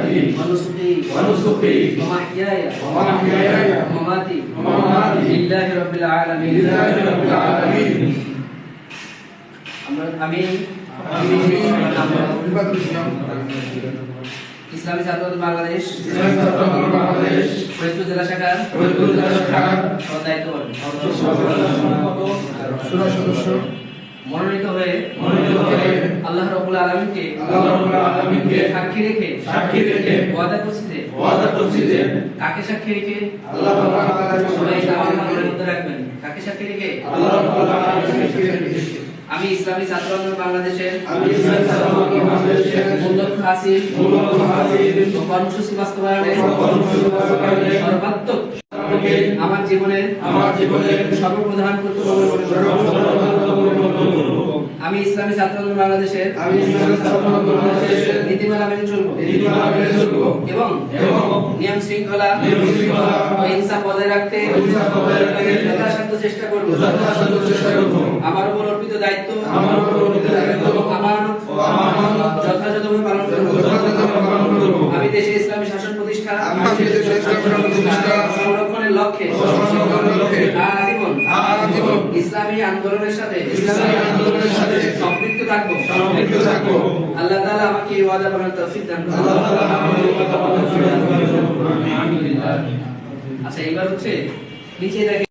ونسكي ومحياي ومماتي لله رب العالمين آمين ইসলামী ছাত্রদল বাংলাদেশ ফরিদপুর জেলা শাখার দায়িত্ব সদস্য মনোনীত হয়ে আল্লাহ রাব্বুল আলামিনকে সাক্ষী রেখে ওয়াদা করছি যে কাকে সাক্ষী রেখে আল্লাহ সবাই আমার মনের মধ্যে রাখবেন কাকে সাক্ষী রেখে আমি ইসলামী ছাত্র আন্দোলন বাংলাদেশের মূল লক্ষ্য হাসিল কর্মসূচি বাস্তবায়নে সর্বাত্মক আমার জীবনের সর্বপ্রধান আমি ইসলামী ছাত্র আন্দোলন বাংলাদেশের নীতিমালা মেনে চলব এবং নিয়ম শৃঙ্খলা ও ইনসাফ বজায় রাখতে যথাসাধ্য চেষ্টা করব আমার উপর অর্পিত দায়িত্ব যথাযথভাবে পালন করব আমি দেশে ইসলামী শাসন প্রতিষ্ঠা সংরক্ষণের লক্ষ্যে আজীবন ইসলামী আন্দোলনের সাথে সম্পৃক্ত থাকবো আল্লাহ তাআলা আমাকে এই ওয়াদা পালনের তৌফিক দান করুন। আচ্ছা, এবার হচ্ছে নিচে দেখেন।